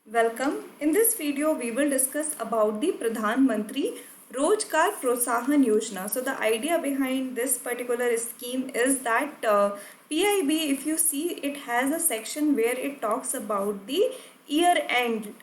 Welcome. In this video, we will discuss about the Pradhan Mantri Rozgar Protsahan Yojana. So the idea behind this particular scheme is that PIB, if you see, it has a section where it talks about the year-end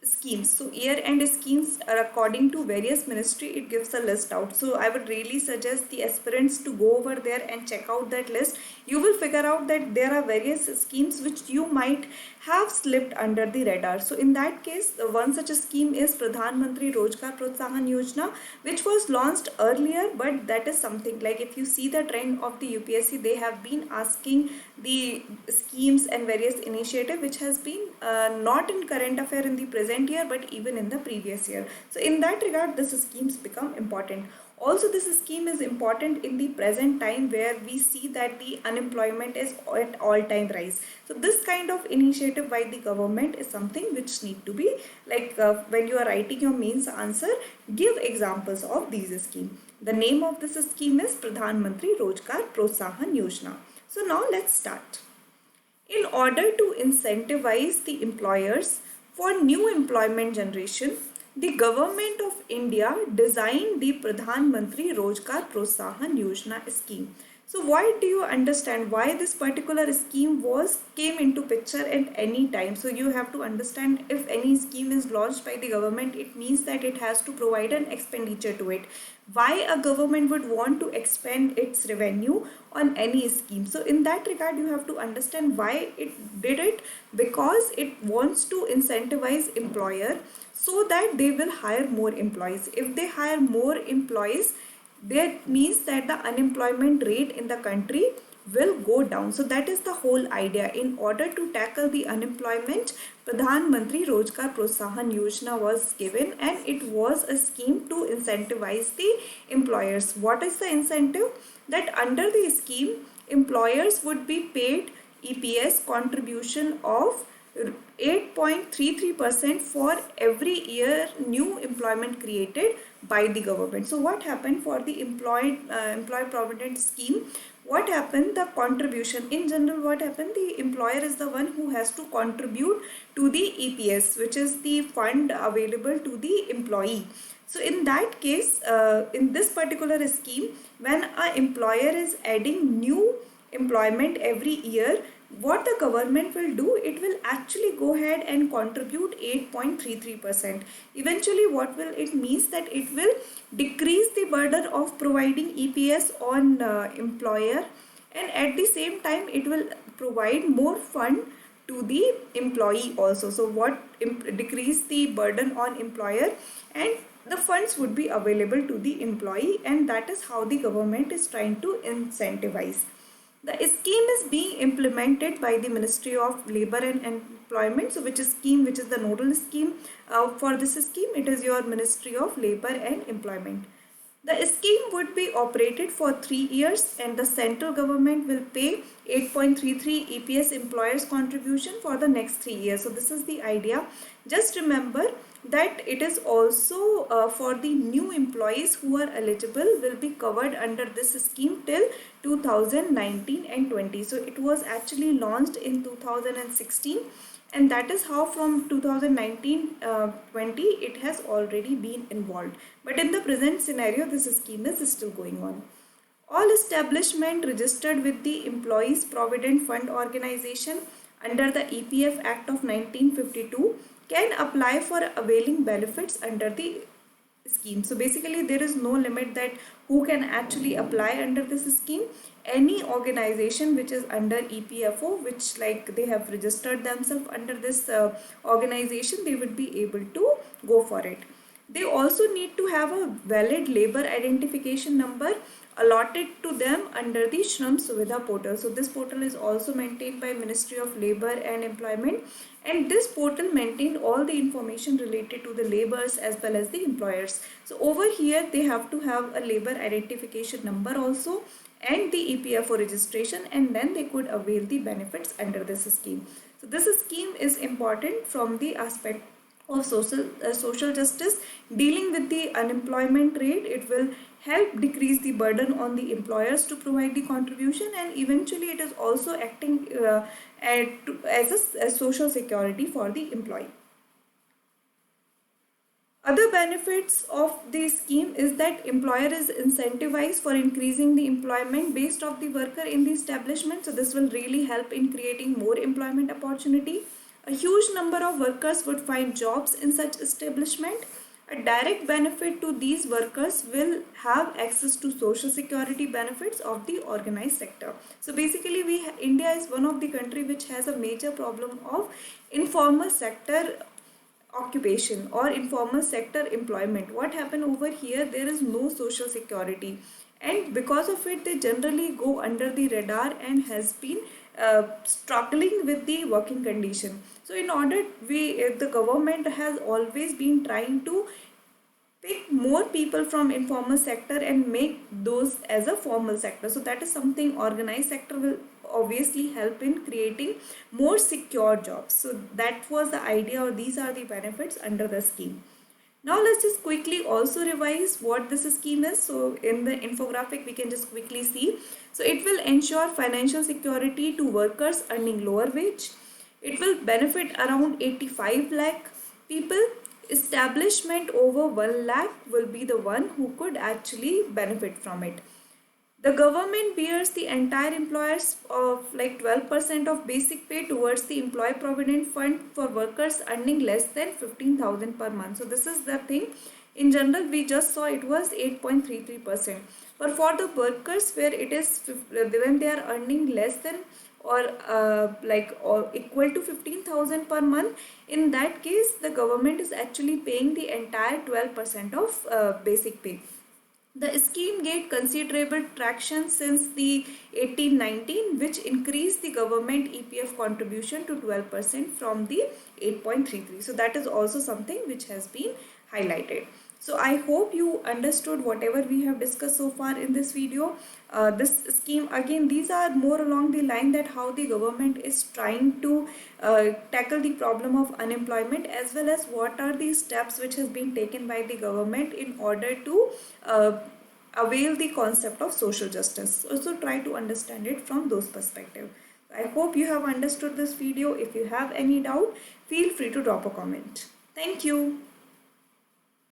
schemes. So year-end schemes are according to various ministry, it gives a list out. So I would really suggest the aspirants to go over there and check out that list. You will figure out that there are various schemes which you might have slipped under the radar. So in that case, one such a scheme is Pradhan Mantri Rozgar Protsahan Yojana, which was launched earlier, but that is something like, if you see the trend of the UPSC, they have been asking the schemes and various initiative which has been not in current affair in the present year but even in the previous year. So in that regard, this schemes become important. Also, this scheme is important in the present time where we see that the unemployment is at all-time rise. So this kind of initiative by the government is something which need to be like when you are writing your mains answer, give examples of these schemes. The name of this scheme is Pradhan Mantri Rozgar Protsahan Yojana. So now let's start. In order to incentivize the employers for new employment generation, the government of India designed the Pradhan Mantri Rozgar Protsahan Yojana scheme. So why do you understand why this particular scheme came into picture at any time? So you have to understand, if any scheme is launched by the government, it means that it has to provide an expenditure to it. Why a government would want to expend its revenue on any scheme? So in that regard, you have to understand why it did it, because it wants to incentivize employer so that they will hire more employees. If they hire more employees, that means that the unemployment rate in the country will go down. So that is the whole idea. In order to tackle the unemployment, Pradhan Mantri Rozgar Protsahan Yojana was given, and it was a scheme to incentivize the employers. What is the incentive? That under the scheme, employers would be paid EPS contribution of 8.33% for every year new employment created by the government. So what happened for the employee provident scheme? What happened? The contribution in general, what happened? The employer is the one who has to contribute to the EPS, which is the fund available to the employee. So in that case, in this particular scheme, when an employer is adding new employment every year, what the government will do, it will actually go ahead and contribute 8.33%. Eventually, what will it means, that it will decrease the burden of providing EPS on employer, and at the same time it will provide more fund to the employee also. So what decrease the burden on employer, and the funds would be available to the employee, and that is how the government is trying to incentivize. The scheme is being implemented by the Ministry of Labour and Employment. So which is the nodal scheme for this scheme? It is your Ministry of Labour and Employment. The scheme would be operated for 3 years, and the central government will pay 8.33 EPS employers contribution for the next 3 years. So this is the idea. Just remember that it is also for the new employees who are eligible will be covered under this scheme till 2019 and 20. So it was actually launched in 2016, and that is how from 2019-20 it has already been involved. But in the present scenario, this scheme is still going on. All establishment registered with the Employees Provident Fund Organization under the EPF Act of 1952 can apply for availing benefits under the scheme. So basically there is no limit that who can actually apply under this scheme. Any organization which is under EPFO, which like they have registered themselves under this organization, they would be able to go for it. They also need to have a valid labor identification number allotted to them under the Shram Suvidha portal. So this portal is also maintained by Ministry of Labour and Employment, and this portal maintained all the information related to the laborers as well as the employers. So over here they have to have a labor identification number also and the EPFO registration, and then they could avail the benefits under this scheme. So this scheme is important from the aspect of social justice, dealing with the unemployment rate. It will help decrease the burden on the employers to provide the contribution, and eventually it is also acting as a social security for the employee. Other benefits of the scheme is that employer is incentivized for increasing the employment based of the worker in the establishment. So this will really help in creating more employment opportunity. A huge number of workers would find jobs in such establishment. A direct benefit to these workers will have access to social security benefits of the organized sector. So basically India is one of the country which has a major problem of informal sector occupation or informal sector employment. What happened over here, there is no social security, and because of it they generally go under the radar and has been struggling with the working condition. So in order, the government has always been trying to pick more people from informal sector and make those as a formal sector. So that is something organized sector will obviously help in creating more secure jobs. So that was the idea, or these are the benefits under the scheme. Now let's just quickly also revise what this scheme is. So in the infographic we can just quickly see. So it will ensure financial security to workers earning lower wage. It will benefit around 85 lakh people. Establishment over 1 lakh will be the one who could actually benefit from it. The government bears the entire employers of like 12% of basic pay towards the employee provident fund for workers earning less than 15,000 per month. So this is the thing. In general, we just saw it was 8.33%. But for the workers where it is when they are earning less than or equal to 15,000 per month, in that case the government is actually paying the entire 12% of basic pay. The scheme gained considerable traction since the 1819, which increased the government EPF contribution to 12% from the 8.33. So that is also something which has been highlighted. So I hope you understood whatever we have discussed so far in this video. This scheme, again, these are more along the line that how the government is trying to tackle the problem of unemployment, as well as what are the steps which has been taken by the government in order to avail the concept of social justice. Also try to understand it from those perspectives. I hope you have understood this video. If you have any doubt, feel free to drop a comment. Thank you.